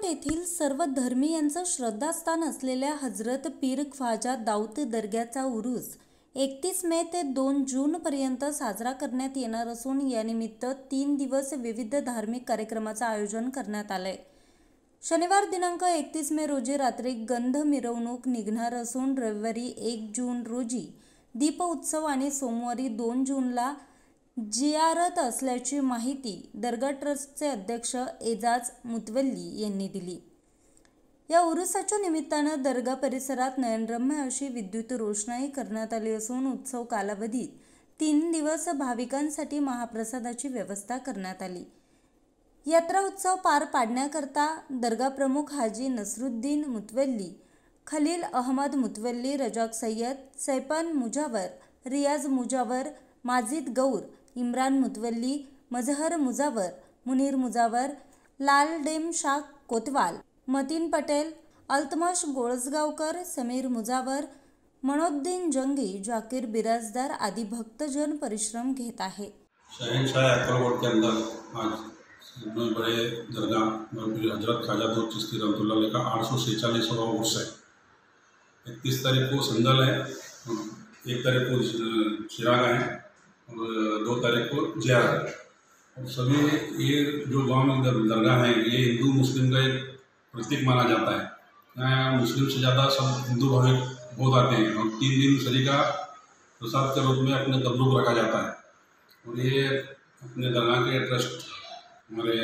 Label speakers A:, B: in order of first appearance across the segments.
A: अक्कलकोट येथील सर्व धर्मीयांचं श्रद्धास्थान असलेल्या हजरत पीर ख्वाजा दाऊद दर्ग्याचा उरूस 31 मे ते 2 जून पर्यंत साजरा करण्यात येणार असून यानिमित्त 3 दिवस विविध धार्मिक कार्यक्रमाचं आयोजन करण्यात आलंय। शनिवार दिनांक 31 मे रोजी रात्री गंध मिरवणूक निघणार असून रविवारी 1 जून रोजी दीप उत्सव आणि सोमवारी 2 जूनला जियारत असल्याची माहिती दर्गा ट्रस्टचे अध्यक्ष एजाज मुतवल्ली यांनी दिली। या उरुसाच्या निमित्तानं दर्गा परिसरात नयनरम्य अशी विद्युत रोषणाई करण्यात आली असून उत्सव कालावधीत 3 दिवस भाविकांसाठी महाप्रसादाची व्यवस्था करण्यात आली। यात्रा उत्सव पार पाडण्याकरता दर्गा प्रमुख हाजी नसरुद्दीन मुतवल्ली, खलील अहमद मुतवल्ली, रजाक सय्यद, सैफन मुजावर, रियाज मुजावर, माजिद गौर, इम्रान मुतवल्ली, मजहर मुजावर, मुनीर मुजावर, लालडेम शाह कोतवाल, मतीन पटेल, अल्तमश गोळसगावकर, समीर मुजावर, मनोद्दीन जंगी, जाकिर बिराजदार आदि भक्तजन परिश्रम घेत आहे।
B: शहनशाह अक्कलकोट के अंदर आज सबसे बड़े दरगाह हजरत ख्वाजा दाऊद चिश्ती रहमतुल्लाह अलैह का 846वां उर्स है। 31 तारीख को संदल है, 1 तारीख को चिराग है और 2 तारीख को जियारत है। और सभी ये जो गांव में दरगाह है ये हिंदू मुस्लिम का एक प्रतीक माना जाता है। यहाँ मुस्लिम से ज़्यादा सब हिंदू भाविक बहुत आते हैं और 3 दिन शरी का प्रसाद के रूप में अपने तबरुक रखा जाता है। और ये अपने दरगाह के ट्रस्ट हमारे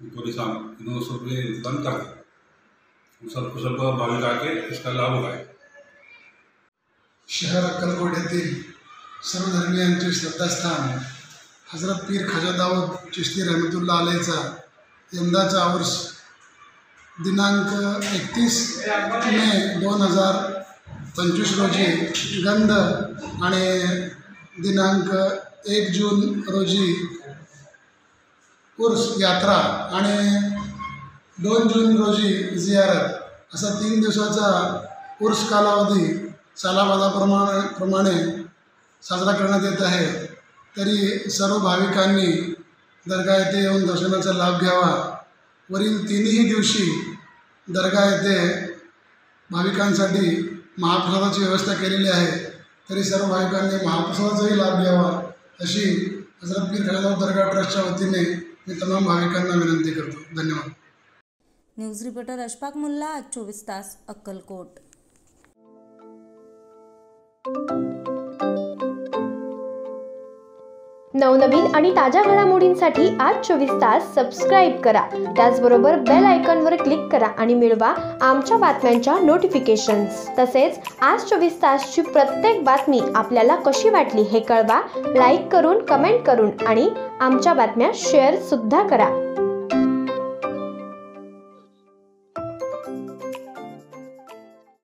B: पुलिस साहब इन्होंने सब इंतजाम कर दिया, सबको भाविक आके इसका लाभ उठाए।
C: शहर अक्कलकोट येथील सर्व धर्मीयांचे श्रद्धास्थान हजरत पीर ख्वाजा दाऊद चिश्ती रहमतुल्लाह अलैहचा यंदाचा उर्स दिनांक 31 मे 2025 रोजी गंध आणि दिनांक 1 जून रोजी उर्स यात्रा आणि 2 जून रोजी जियारत असा 3 दिवसाचा उर्स कालावधी सालाबादाप्रमाणे साजरा करण्यात येत आहे। तरी सर्व भाविकांनी दर्गा येथे येऊन दर्शनाचा लाभ घ्यावा। वरील 3ही दिवशी दर्गा येथे भाविकांसाठी महाप्रसादाची व्यवस्था केलेली आहे, तरी सर्व भाविकांनी महाप्रसादाचाही लाभ घ्यावा अशी हजरत पीर ख्वाजा दाऊद दर्गा ट्रस्टच्या वतीने मी तमाम भाविकांना विनंती करतो। धन्यवाद।
A: न्यूज रिपोर्टर अशफाक मुल्ला, आज 24 तास, अक्कलकोट।
D: नवनवीन आणि ताज्या घडामोडींसाठी आज 24 तास सबस्क्राईब करा। त्याचबरोबर बेल आयकॉनवर क्लिक करा आणि मिळवा आमच्या बातम्यांच्या नोटिफिकेशन्स। तसेच आज 24 तासची प्रत्येक बातमी आपल्याला कशी वाटली हे कळवा, लाईक करून, कमेंट करून आणि आमच्या बातम्या शेअर सुद्धा करा।